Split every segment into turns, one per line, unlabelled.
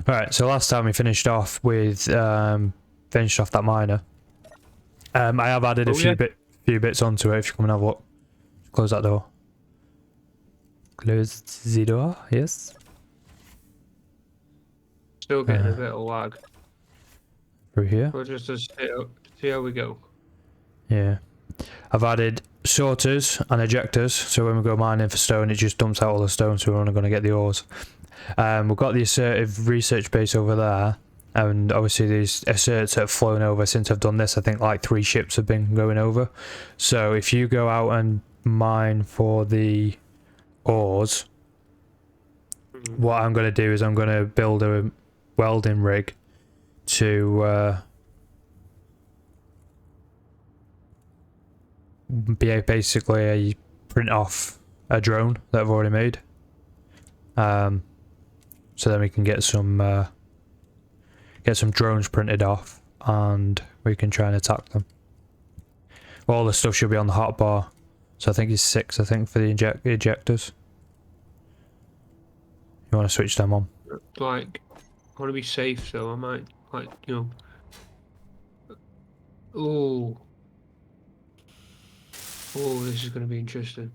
Right, so last time we finished off with finished off that miner. I have added a few bits onto it. If you come and have a look, close that door. Close the door. Yes.
Still getting a bit of lag.
Through here.
We'll just see how we go.
Yeah. I've added sorters and ejectors, so when we go mining for stone, it just dumps out all the stone, so we're only going to get the ores. We've got the assertive research base over there, and obviously these asserts have flown over since I've done this. I think like 3 ships have been going over. So if you go out and mine for the ores, what I'm going to do is I'm going to build a welding rig to be basically a print off a drone that I've already made. So then we can get some drones printed off, and we can try and attack them. All the stuff should be on the hotbar, so I think it's 6. I think for the ejectors. You want to switch them on?
Like, I want to be safe, so I might, like, you know. Oh, this is going to be interesting.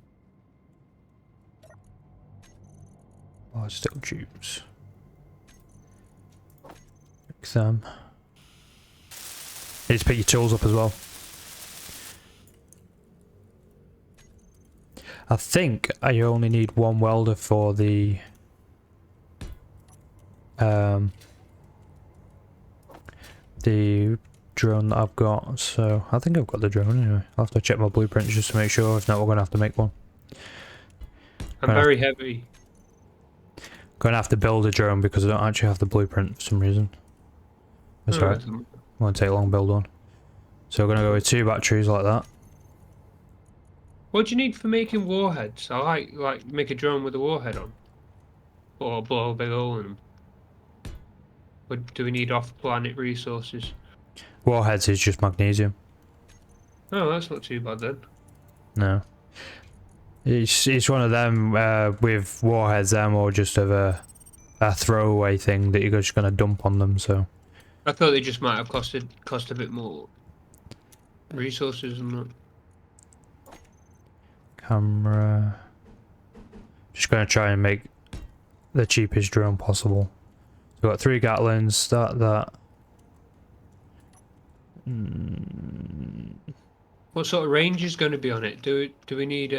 Oh, steel tubes. Fix them. You need to pick your tools up as well. I think I only need 1 welder for the drone that I've got, so I think I've got the drone anyway. I'll have to check my blueprints just to make sure. If not, we're going to have to make one.
I'm very heavy.
Going to have to build a drone because I don't actually have the blueprint for some reason. That's alright. Won't take long to build one. So we're going to go with 2 batteries like that.
What do you need for making warheads? I like make a drone with a warhead on, or blow a big hole in them. But do we need off-planet resources?
Warheads is just magnesium.
Oh, that's not too bad then.
No. It's one of them with warheads. They're more just of a throwaway thing that you're just going to dump on them. So
I thought they just might have cost a bit more resources and that.
Camera. Just going to try and make the cheapest drone possible. So we've got 3 Gatlins. That.
What sort of range is going to be on it? Do we need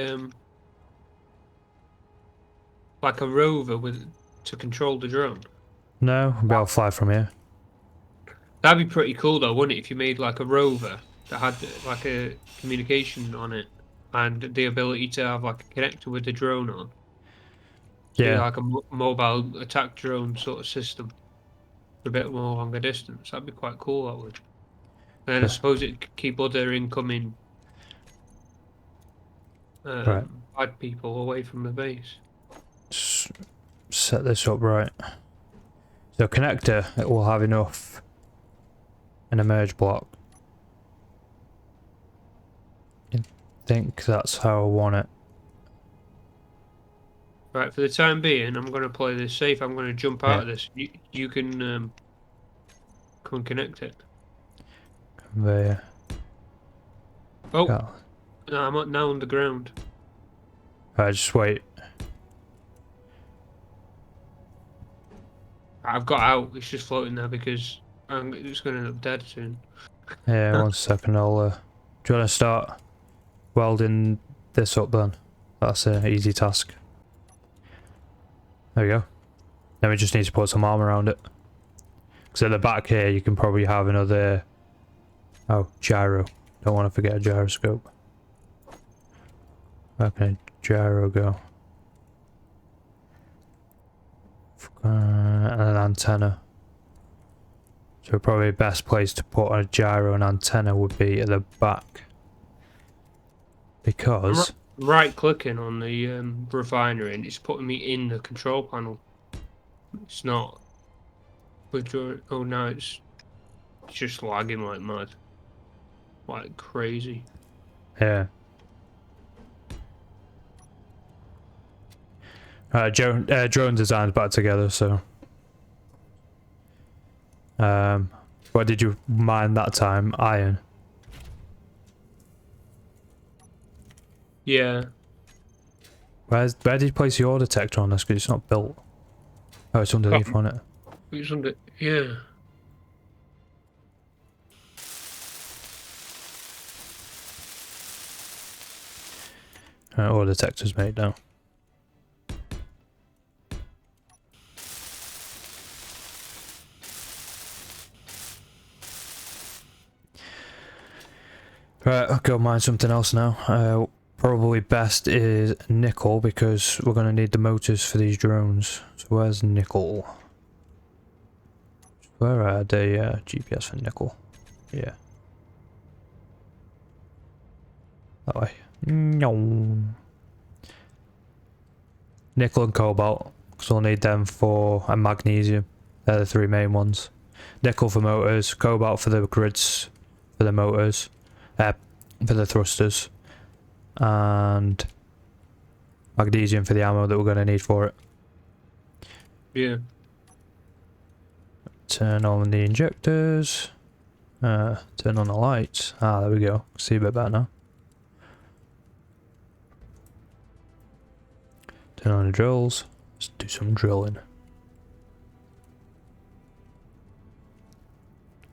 like a rover to control the drone?
No, we'll be able to fly from here.
That'd be pretty cool though, wouldn't it? If you made like a rover that had like a communication on it and the ability to have like a connector with the drone on.
Yeah.
Like a mobile attack drone sort of system for a bit more longer distance. That'd be quite cool, that would. And then I suppose it could keep other incoming bad people away from the base.
Just set this up right. So connector, it will have enough in a merge block. I think that's how I want it.
Right, for the time being, I'm going to play this safe. I'm going to jump out of this. You can come and connect it.
Conveyor.
Oh, no, I'm now on the ground.
Alright, just wait.
I've got out. It's just floating there because it's going to end up dead soon.
Yeah, 1 second. I'll. Do you want to start welding this up then? That's an easy task. There we go. Then we just need to put some armor around it. Because at the back here, you can probably have another. Oh, gyro. Don't want to forget a gyroscope. Where can a gyro go? And an antenna. So probably the best place to put a gyro and antenna would be at the back. Because...
I'm right clicking on the refinery and it's putting me in the control panel. It's not... Oh no, it's just lagging like mad. Like crazy.
Yeah. Drone design's back together, so What did you mine that time? Iron.
Yeah.
Where did you place the ore detector on this? Because it's not built. Oh, it's underneath on it.
It's under. Yeah.
Ore detector's made now. Right, I'll go mine something else now. Probably best is nickel because we're going to need the motors for these drones. So where's nickel? Where are the GPS for nickel? Yeah. That way. No. Nickel and cobalt, because we'll need them for, and magnesium. They're the three main ones. Nickel for motors, cobalt for the grids, for the motors, for the thrusters, and magnesium for the ammo that we're going to need for it.
Yeah.
Turn on the injectors. Turn on the lights. Ah, there we go. See a bit better now. Turn on the drills. Let's do some drilling.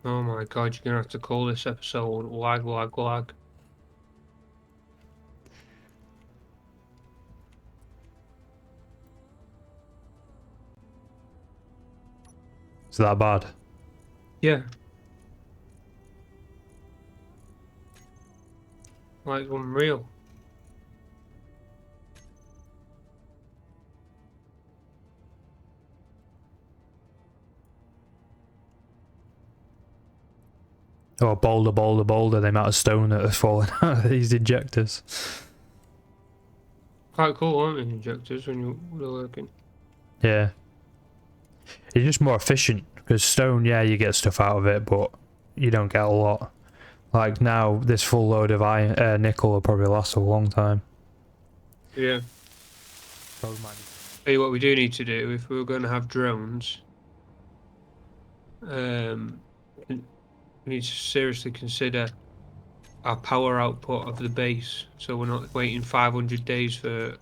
Oh my god, you're gonna have to call this episode lag, lag, lag.
Is that bad?
Yeah. Like unreal.
Oh, boulder, boulder, boulder. The amount of stone that are falling out of these injectors.
Quite cool, aren't they, injectors, when you're working?
Yeah. It's just more efficient. Because stone, yeah, you get stuff out of it, but you don't get a lot. Like now, this full load of iron, nickel will probably last a long time.
Yeah. Tell you what we do need to do, if we were going to have drones, we need to seriously consider our power output of the base, so we're not waiting 500 days for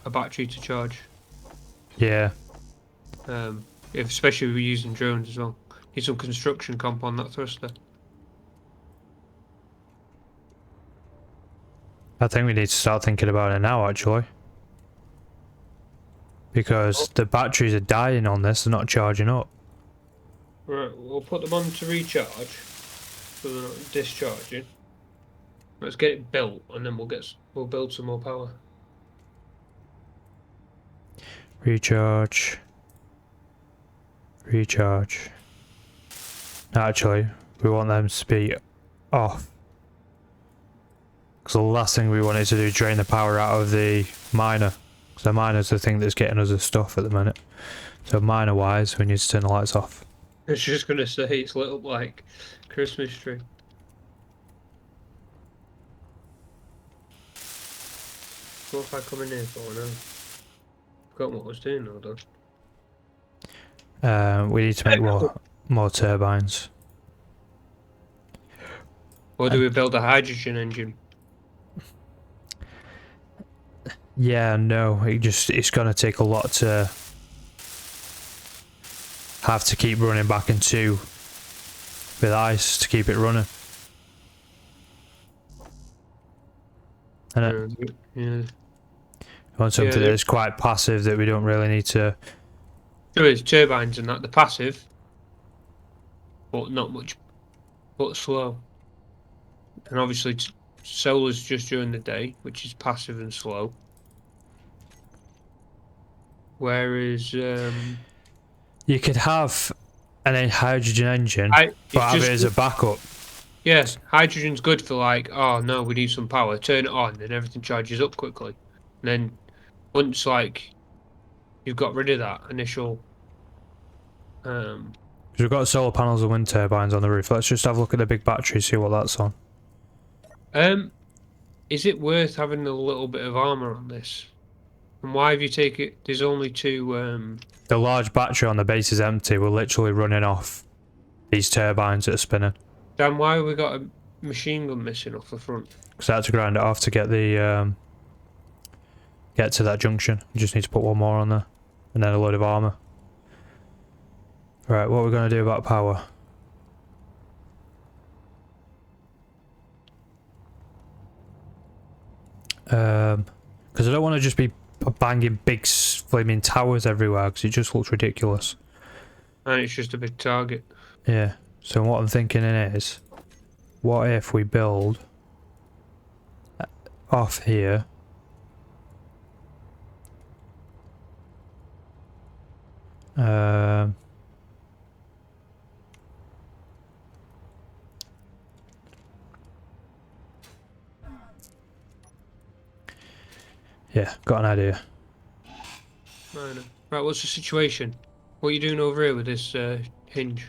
a battery to charge.
Yeah.
Especially if we're using drones as well. Need some construction comp on that thruster.
I think we need to start thinking about it now, actually. Because the batteries are dying on this, they're not charging up.
Right, we'll put them on to recharge, so they're not discharging. Let's get it built, and then we'll build some more power.
Recharge. Recharge. Actually, we want them to be off. Because the last thing we wanted to do is drain the power out of the miner. Because the miner's the thing that's getting us the stuff at the minute. So miner wise, we need to turn the lights off.
I was just going to say, it's lit up like Christmas tree. What if I come in here for now? Forgot what I was doing now, though.
We need to make more turbines.
Or do we build a hydrogen engine?
Yeah, no, it's gonna take a lot to have to keep running back and two with ice to keep it running. And
Yeah.
you want something that's quite passive that we don't really need to.
There is turbines and that, they're passive, but not much, but slow. And obviously solar's just during the day, which is passive and slow. Whereas
You could have an hydrogen engine, but have it as a backup.
Yeah, hydrogen's good for like, oh no, we need some power, turn it on, and everything charges up quickly. And then once like you've got rid of that initial
Because we've got solar panels and wind turbines on the roof. Let's just have a look at the big battery, see what that's on.
Is it worth having a little bit of armor on this? And why have you taken it? There's only two.
The large battery on the base is empty. We're literally running off these turbines that are spinning.
Dan, why have we got a machine gun missing off the front?
Because I had to grind it off to get the get to that junction. You just need to put one more on there, and then a load of armor. Right, what we're going to do about power? Because I don't want to just be banging big flaming towers everywhere, because it just looks ridiculous.
And it's just a big target.
Yeah. So what I'm thinking is, what if we build off here? Yeah, got an idea.
Right, what's the situation? What are you doing over here with this hinge?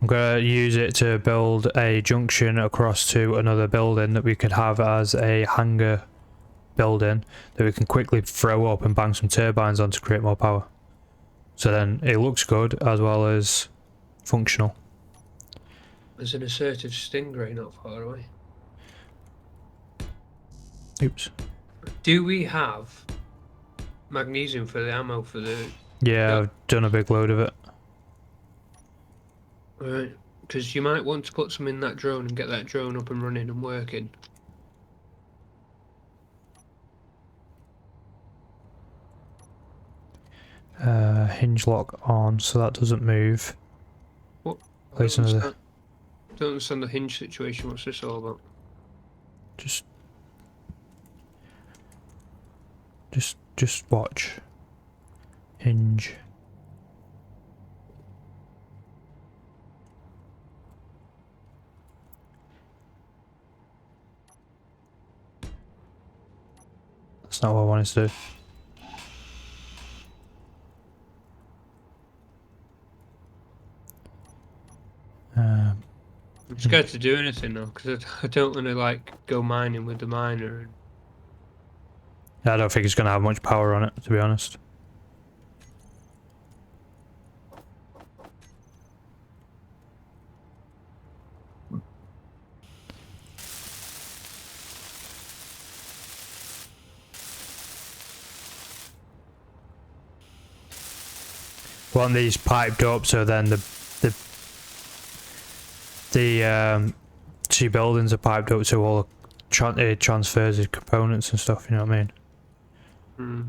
I'm going to use it to build a junction across to another building that we could have as a hangar building that we can quickly throw up and bang some turbines on to create more power. So then it looks good as well as functional.
There's an assertive stingray not far away.
Oops.
Do we have magnesium for the ammo for the...
Yeah, I've done a big load of it.
Right, because you might want to put some in that drone and get that drone up and running and working.
Hinge lock on, so that doesn't move.
What?
Place another.
Don't understand the hinge situation. What's this all about?
Just watch. Hinge. That's not what I wanted to do.
I'm scared to do anything now because I don't want to like go mining with the miner. And...
I don't think it's going to have much power on it, to be honest. Want these piped up so then the two buildings are piped up so all it transfers of components and stuff, you know what I mean?
I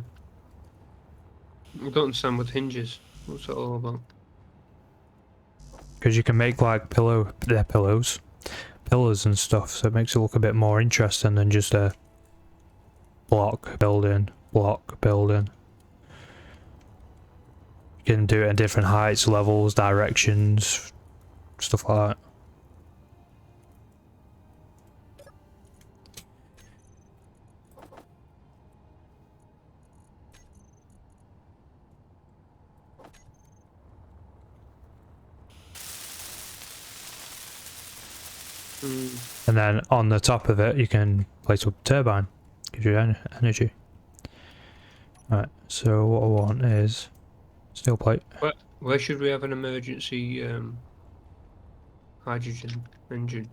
don't understand with hinges. What's that all about?
Because you can make like pillars and stuff, so it makes it look a bit more interesting than just a block building. You can do it in different heights, levels, directions, stuff like that. And then on the top of it you can place a turbine, gives you energy. Right, so what I want is steel plate.
Where should we have an emergency hydrogen engine?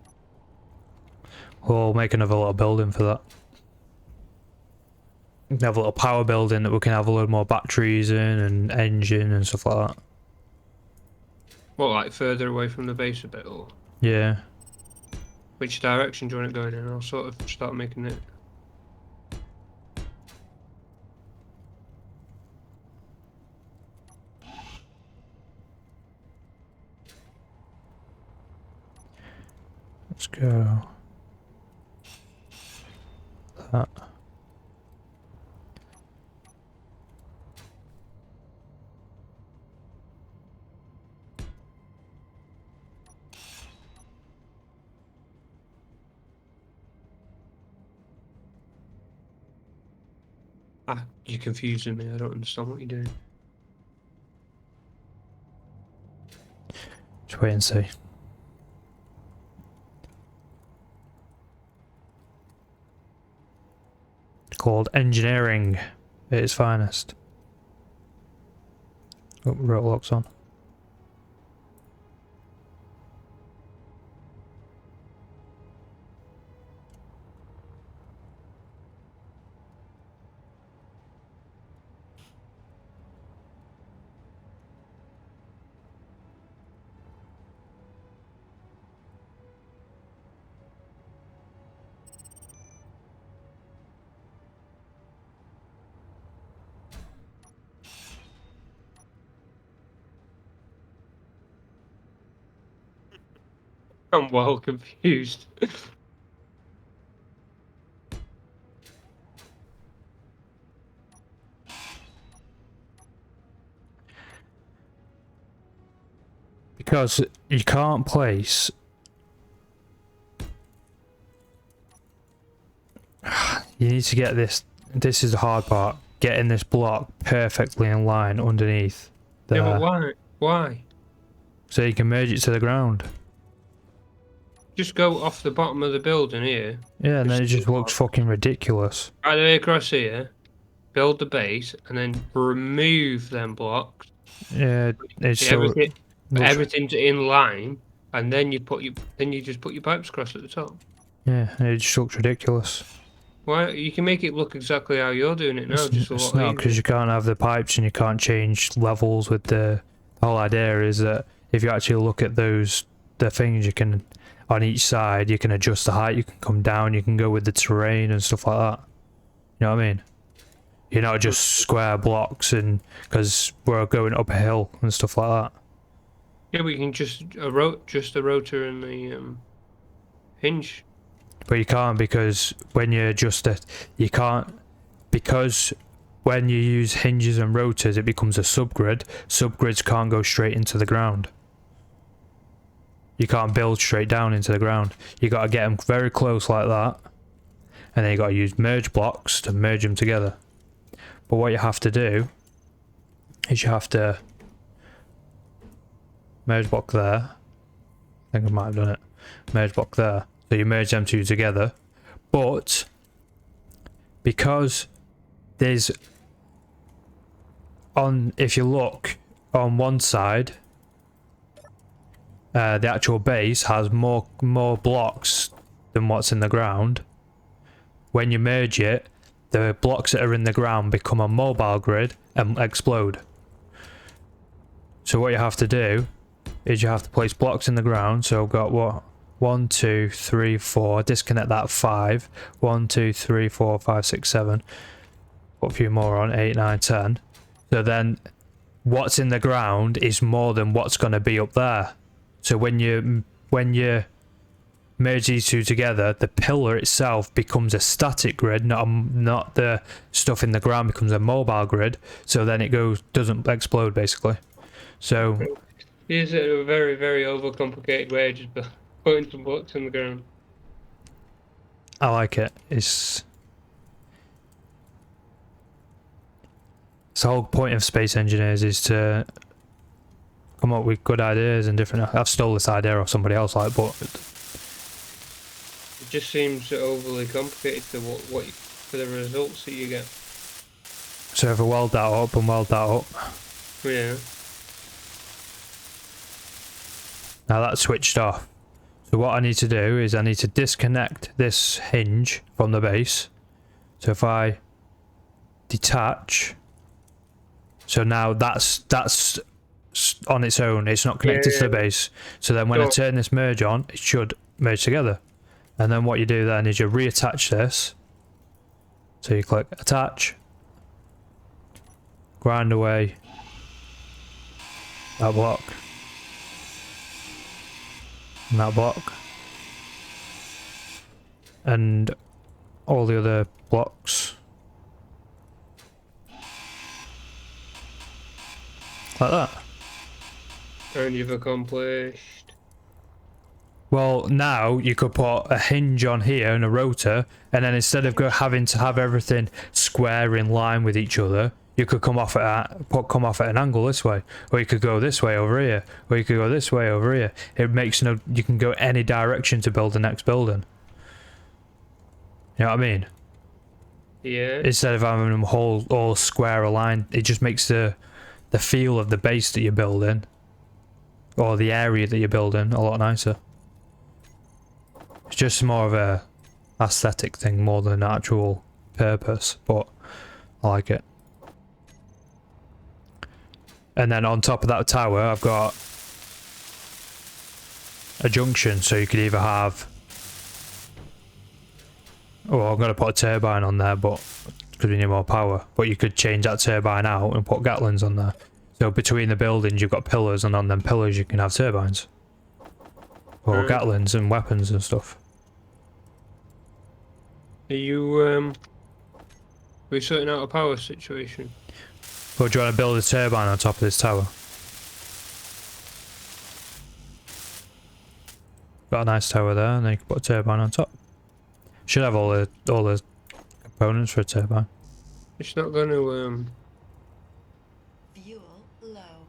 We'll make another little building for that. We can have a little power building that we can have a load more batteries in and engine and stuff like that.
What, like further away from the base a bit, or?
Yeah.
Which direction do you want it going in? I'll sort of start making it.
Let's go. That.
You're confusing me. I don't understand what you're doing.
Just wait and see. Called engineering at its finest. Oh, rope locks on.
I'm well confused.
Because you can't place. You need to get this. This is the hard part. Getting this block perfectly in line underneath there.
Yeah, but why? Why?
So you can merge it to the ground.
Just go off the bottom of the building here.
Yeah, and then it just looks fucking ridiculous.
Right the way across here. Build the base and then remove them blocks.
Yeah, it's so
everything's in line, and then you just put your pipes across at the top.
Yeah, it just looks ridiculous.
Why? You can make it look exactly how you're doing it now.
It's not because you can't have the pipes and you can't change levels with the whole idea is that if you actually look at the things you can on each side, you can adjust the height, you can come down, you can go with the terrain and stuff like that. You know what I mean? You're not just square blocks, and because we're going up a hill and stuff like that.
Yeah, we can just the rotor and the hinge.
But you can't, because when you adjust it, you can't, because when you use hinges and rotors, it becomes a subgrid. Subgrids can't go straight into the ground. You can't build straight down into the ground. You got to get them very close like that, and then you got to use merge blocks to merge them together. But what you have to do is you have to merge block there. I think I might have done it. Merge block there. So you merge them two together. But because there's if you look on one side, the actual base has more blocks than what's in the ground. When you merge it, the blocks that are in the ground become a mobile grid and explode. So what you have to do is you have to place blocks in the ground. So I've got what? 1, 2, 3, 4. Disconnect that 5. 1, 2, 3, 4, 5, 6, 7. Put a few more on. 8, 9, 10. So then what's in the ground is more than what's going to be up there. So when you merge these two together, the pillar itself becomes a static grid, not the stuff in the ground becomes a mobile grid. So then it doesn't explode basically. So
these are a very, very overcomplicated way of just putting some blocks in the ground.
I like it. It's the whole point of space engineers is to come up with good ideas and different. I've stole this idea off somebody else, but
it just seems overly complicated for the results that you get.
So if I weld that up and weld that up.
Yeah.
Now that's switched off. So what I need to do is I need to disconnect this hinge from the base. So if I detach, so now that's on its own, it's not connected to the base. So then when I turn this merge on, it should merge together. And then what you do then is you reattach this. So you click attach, grind away that block, and that block, and all the other blocks like that.
And you've accomplished.
Well, now you could put a hinge on here and a rotor, and then instead of having to have everything square in line with each other, you could come off at an angle this way, or you could go this way over here, or you could go this way over here. It makes you can go any direction to build the next building. You know what I mean?
Yeah.
Instead of having them all square aligned, it just makes the feel of the base that you're building, or the area that you're building, a lot nicer. It's just more of a aesthetic thing more than an actual purpose, but I like it. And then on top of that tower, I've got a junction, so you could either have... Oh, I'm going to put a turbine on there, but because we need more power. But you could change that turbine out and put Gatlins on there. So between the buildings, you've got pillars, and on them pillars you can have turbines. Or Gatlins and weapons and stuff.
Are you we sorting out a power situation?
Or do you want to build a turbine on top of this tower? Got a nice tower there, and then you can put a turbine on top. Should have all the components for a turbine.
It's not going to
Fuel low.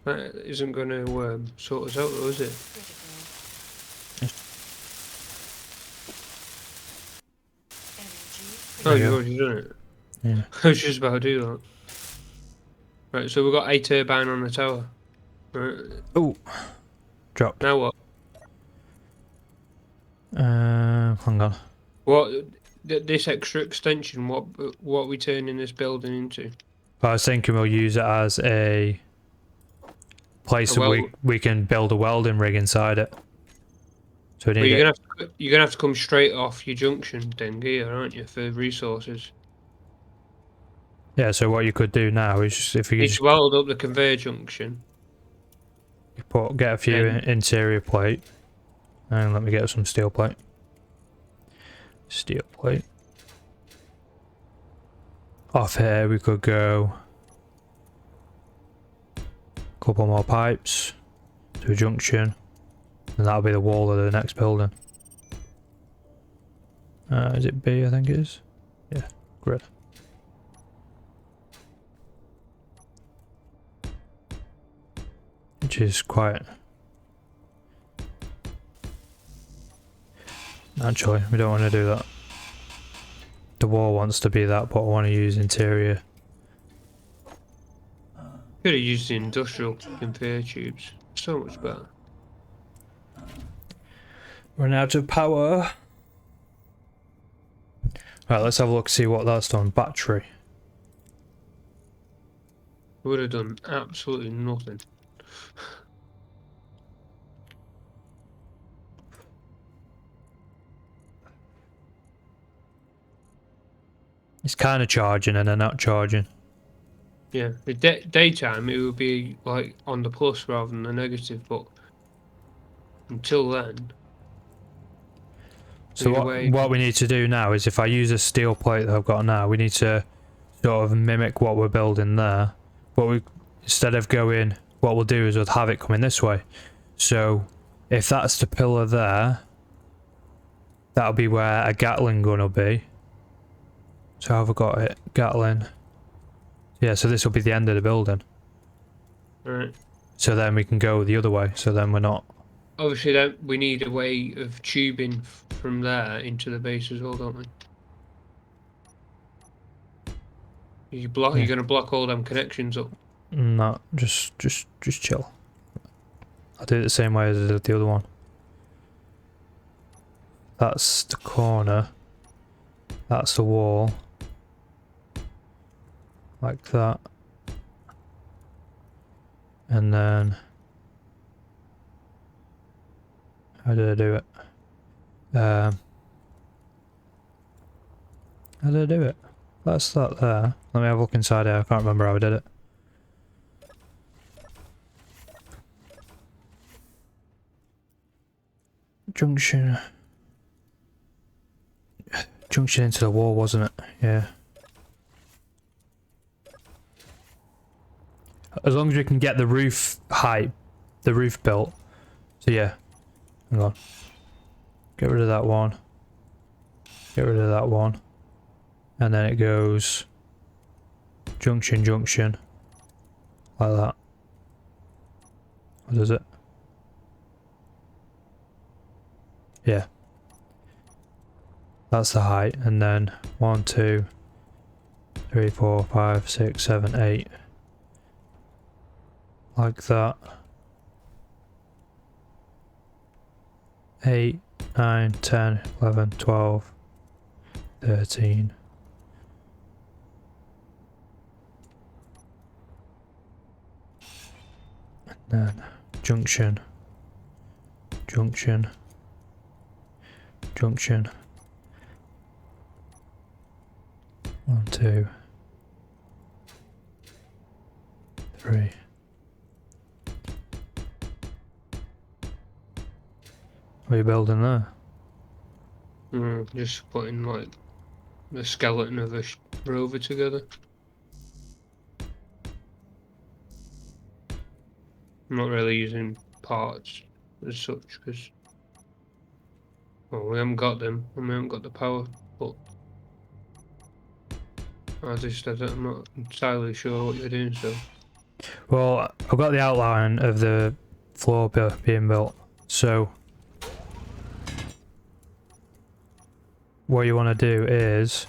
that isn't going to sort us out, though, is it?
Critical. Energy.
Oh,
There
you've
you go.
already done it.
Yeah.
I was just about to do that. Right, so we've got a turbine on the tower. Right.
Oh, dropped.
Now what?
Hang on.
What this extra extension? What are we turning this building into?
I was thinking we'll use it as a place that we can build a welding rig inside it. So we
But
need
you're gonna have to come straight off your junction thing here, aren't you, for resources?
Yeah. So what you could do now is just, if you
You
just
weld up the conveyor junction.
get a few interior plate, and let me get some steel plate. Steel plate. Off here we could go a couple more pipes to a junction, and that'll be the wall of the next building. Is it B? I think it is. Yeah, grid. Which is quite. Actually, we don't want to do that. The wall wants to be that, but I want to use interior.
Could have used the industrial conveyor tubes. So much better.
Run out of power. Right, let's have a look, see what that's done. Battery.
Would have done absolutely nothing.
It's kind of charging and then not charging.
Yeah, the daytime it would be like on the plus rather than the negative, but until then.
So what we need to do now is, if I use a steel plate that I've got now, we need to sort of mimic what we're building there. But we, instead of going, what we'll do is we'll have it coming this way. So if that's the pillar there, that'll be where a Gatling gun will be. So have I got it? Gatling. Yeah, so this will be the end of the building.
Right.
So then we can go the other way. So then we're not.
Obviously, then we need a way of tubing from there into the base as well, don't we? You're going to block all them connections up.
No, just chill. I'll do it the same way as I did the other one. That's the corner. That's the wall. Like that. And then... how did I do it? How did I do it? That's that there. Let me have a look inside here. I can't remember how I did it. Junction into the wall, wasn't it? Yeah. As long as we can get the roof height, the roof built. So yeah. Hang on. Get rid of that one. Get rid of that one. And then it goes junction, like that. What is it? Yeah. That's the height, and then 1, 2, 3, 4, 5, 6, 7, 8. Like that. 8, 9, 10, 11, 12, 13. And then junction. 1, 2, 3. What are you building there?
Just putting like the skeleton of a rover together. I'm not really using parts as such because, well, we haven't got them and we haven't got the power. But I'm not entirely sure what you're doing. So,
Well, I've got the outline of the floor being built. So what you want to do is,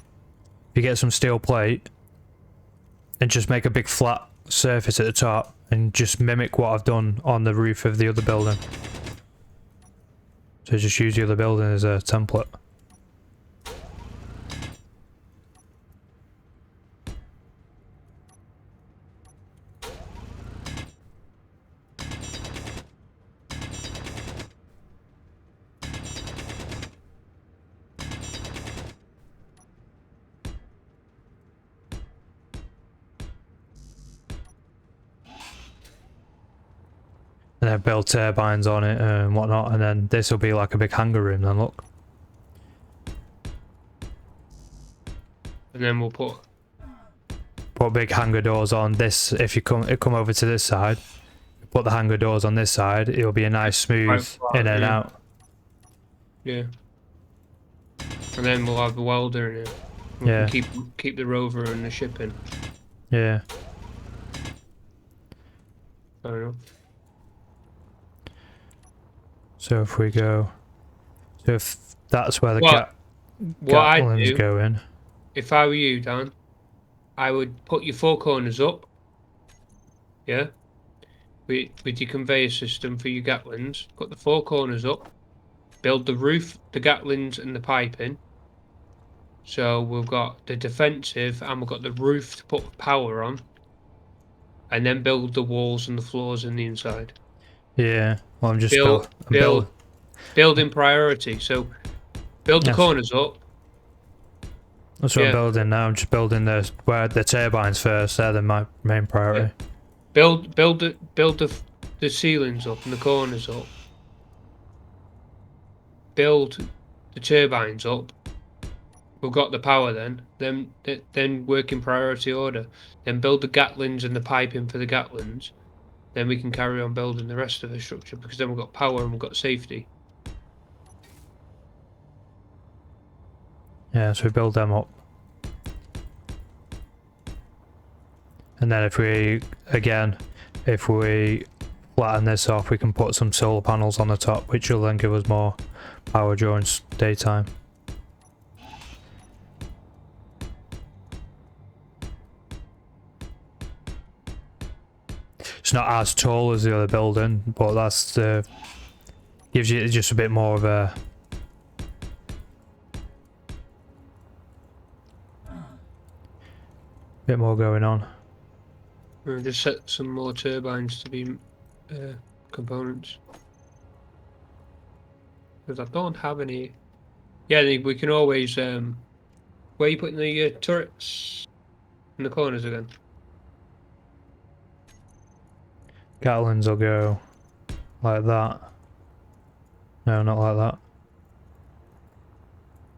you get some steel plate and just make a big flat surface at the top and just mimic what I've done on the roof of the other building. So just use the other building as a template. And then build turbines on it and whatnot, and then this will be like a big hangar room then, look.
and then we'll put
Big hangar doors on this. If you come over to this side, put the hangar doors on this side, it'll be a nice smooth in and out.
Yeah. And then we'll have the welder in it. We can keep the rover and the ship in.
Yeah.
Fair enough.
So if we go, so if that's where the
what I'd
Gatlins
do,
go in.
if I were you, Dan, I would put your four corners up. Yeah. With your conveyor system for your Gatlins, put the four corners up. Build the roof, the Gatlins, and the piping. So we've got the defensive, and we've got the roof to put power on. And then build the walls and the floors in the inside.
Yeah. Well, I'm just
building priority. So build the corners up.
That's what I'm building now. I'm just building the turbines first. They're my main priority.
Yeah. Build the ceilings up and the corners up. Build the turbines up. We've got the power then work in priority order. Then build the Gatlins and the piping for the Gatlins. Then we can carry on building the rest of the structure because then we've got power and we've got safety.
Yeah, so we build them up. And then if we flatten this off, we can put some solar panels on the top, which will then give us more power during daytime. It's not as tall as the other building, but that's gives you just a bit more of a bit more going on.
We'll just set some more turbines to be components. Because I don't have any. Yeah, we can always. Where are you putting the turrets? In the corners again.
Gatlins will go like that. No, not like that.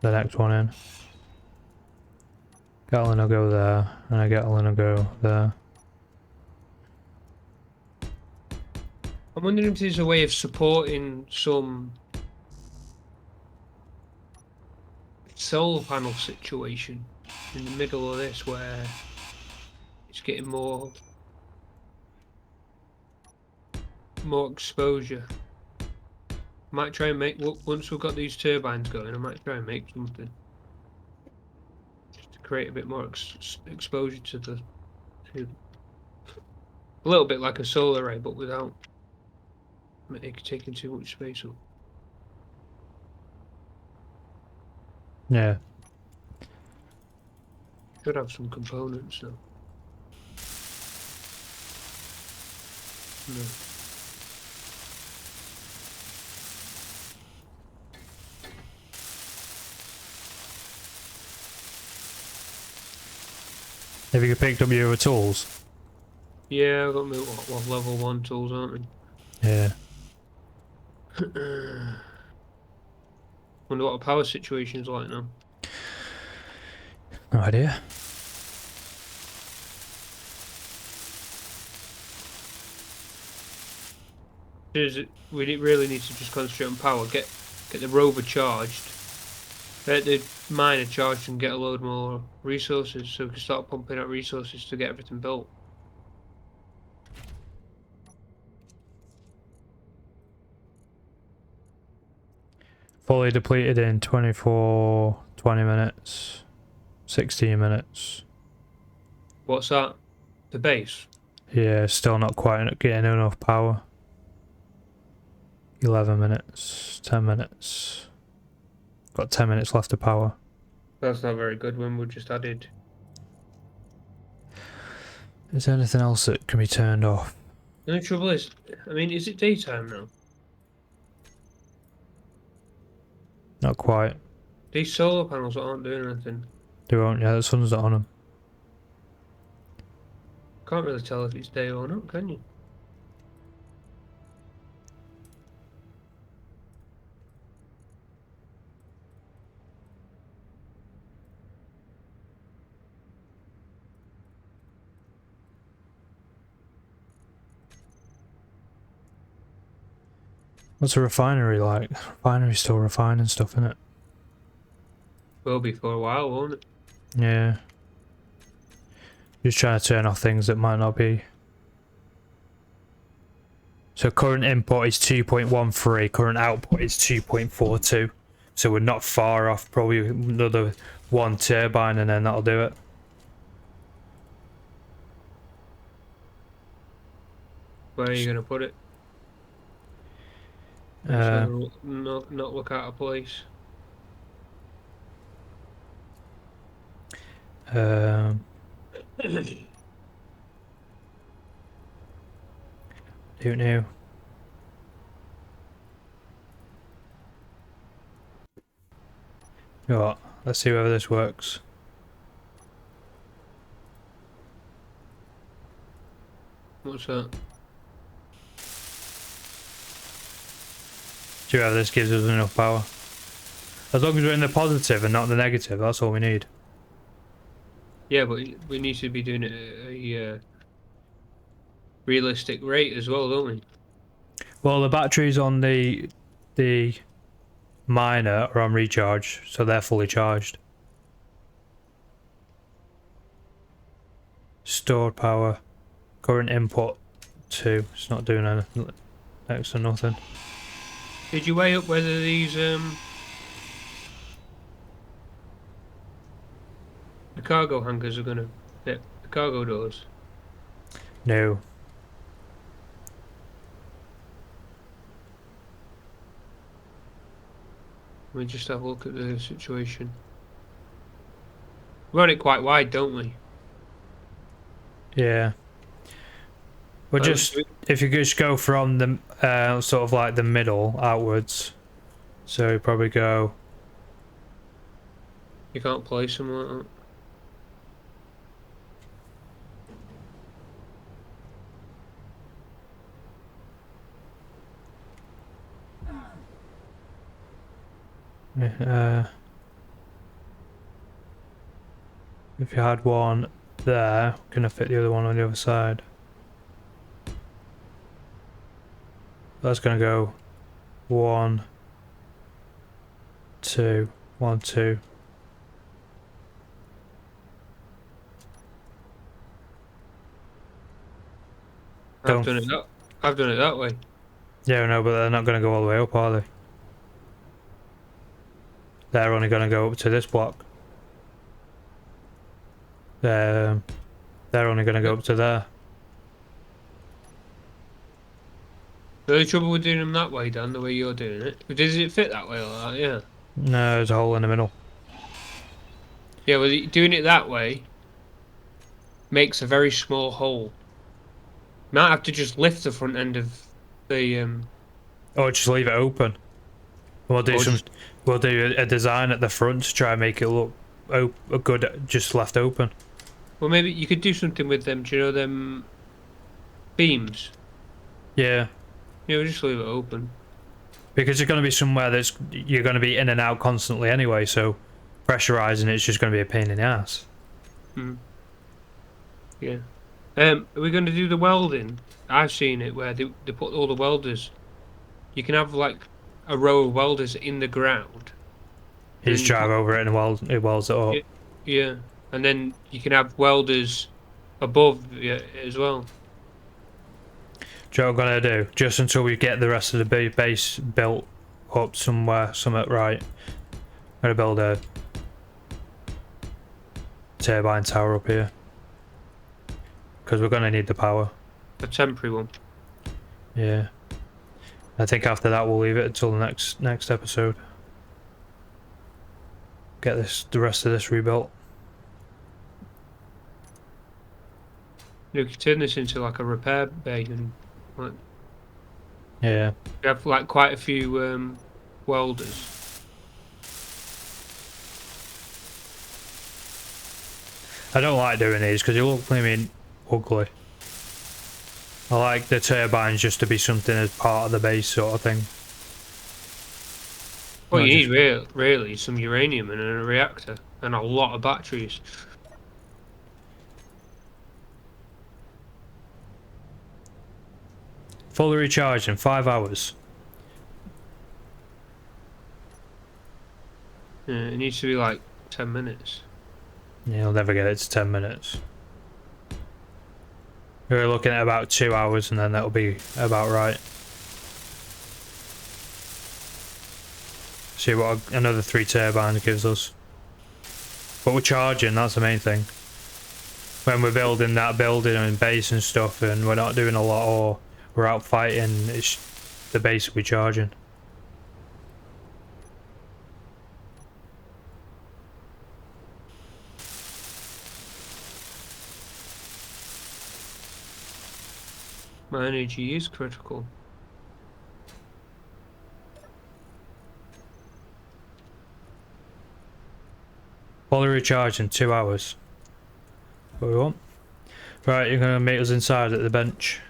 The next one in. Gatlin will go there, and a Gatlin will go there.
I'm wondering if there's a way of supporting some solar panel situation in the middle of this where it's getting more exposure. Might try and make, once we've got these turbines going, I might try and make something just to create a bit more exposure to a little bit like a solar array, but without taking too much space up.
Yeah.
Should have some components though. No.
Have you picked up your tools?
Yeah, I've got my level 1 tools, aren't
Yeah.
Wonder what the power situation's like now.
No idea.
We really need to just concentrate on power. Get the rover charged. Get the miner charged and get a load more resources, so we can start pumping out resources to get everything built.
Fully depleted in 20 minutes, 16 minutes.
What's that? The base?
Yeah, still not quite getting enough power. 11 minutes, 10 minutes. Got 10 minutes left of power.
That's not very good when we just added.
Is there anything else that can be turned off?
The only trouble is, I mean, is it daytime now?
Not quite.
These solar panels aren't doing anything.
They won't, yeah, the sun's not on them.
Can't really tell if it's day or not, can you?
What's a refinery like? Refinery's still refining stuff, innit?
Will be for a while, won't it?
Yeah. Just trying to turn off things that might not be. So current input is 2.13, current output is 2.42. So we're not far off, probably another one turbine and then that'll do it.
Where are you going to put it? Not look out of place.
Don't know. You know what? Let's see whether this works.
What's that?
See whether this gives us enough power. As long as we're in the positive and not the negative, that's all we need.
Yeah, but we need to be doing it at a realistic rate as well, don't we?
Well, the batteries on the miner are on recharge, so they're fully charged. Stored power, current input 2. It's not doing anything, next to nothing.
Did you weigh up whether these the cargo hangars are gonna fit the cargo doors?
No.
We just have a look at the situation. We want it quite wide, don't we?
Yeah. Well, just if you just go from the sort of like the middle outwards, so you probably go.
You can't place them like that.
If you had one there, gonna fit the other one on the other side. That's gonna go 1, 2, 1, 2.
I've done it that way.
Yeah, no, but they're not gonna go all the way up, are they? They're only gonna go up to this block. They're only gonna go up to there.
The only trouble with doing them that way, Dan, the way you're doing it. Does it fit that way like that? Yeah.
No, there's a hole in the middle.
Yeah, well, doing it that way makes a very small hole. Might have to just lift the front end of the
Or just leave it open. We'll do we'll do a design at the front to try and make it look good, just left open.
Well, maybe you could do something with them. Do you know them beams?
Yeah.
Yeah, we'll just leave it open.
Because you're going to be somewhere that's you're going to be in and out constantly anyway, so pressurizing it's just going to be a pain in the ass.
Yeah. Are we going to do the welding? I've seen it where they put all the welders. You can have like a row of welders in the ground.
You just drive over it and it welds it up.
Yeah, and then you can have welders above it as well.
Do you know what I'm going to do? Just until we get the rest of the base built up somewhere, something right. I'm going to build a turbine tower up here. Because we're going to need the power.
A temporary one.
Yeah. I think after that we'll leave it until the next episode. Get the rest of this rebuilt.
You could turn this into like a repair bay and like
Yeah.
you have like quite a few welders.
I don't like doing these because they look, I mean, ugly. I like the turbines just to be something as part of the base sort of thing.
Well,
Not
you need really some uranium and a reactor and a lot of batteries.
Fully recharged in 5 hours.
Yeah, it needs to be like 10 minutes.
Yeah, you'll never get it to 10 minutes. We're looking at about 2 hours and then that'll be about right. See what another 3 turbines gives us. But we're charging, that's the main thing. When we're building that building and base and stuff and we're not doing a lot or we're out fighting, it's the base will be charging.
My energy is critical.
Fully recharged in 2 hours. What we want. Right, you're gonna meet us inside at the bench.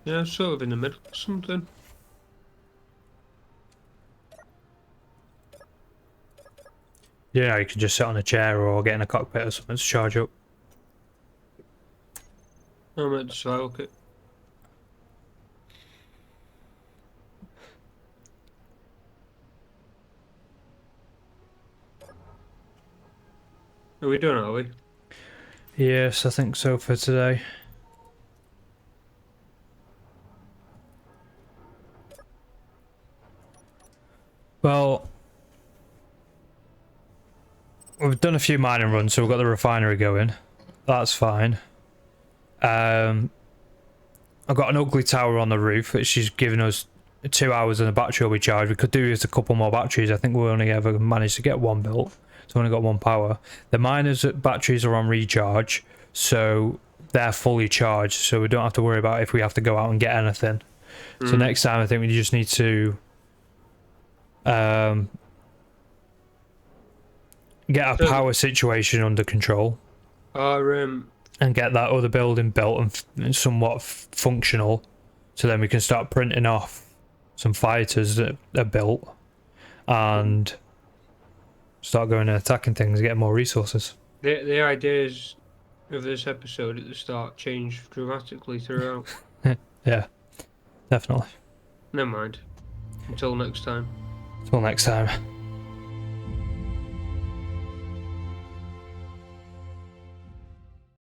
Yeah, sort of in the middle or something.
You know, you can just sit on a chair or get in a cockpit or something to charge up.
I'm at the survival kit. Are we done, are we?
Yes, I think so for today. Well, we've done a few mining runs, so we've got the refinery going. That's fine. I've got an ugly tower on the roof, which is giving us 2 hours and the battery will be charged. We could do with a couple more batteries. I think we only ever managed to get one built, so we only got one power. The miners' batteries are on recharge, so they're fully charged, so we don't have to worry about if we have to go out and get anything. So next time I think we just need to get our power situation under control. And get that other building built and somewhat functional, so then we can start printing off some fighters that are built and start going and attacking things, getting more resources.
The ideas of this episode at the start changed dramatically throughout.
Yeah, definitely.
Never mind. Until next time.
Until next time.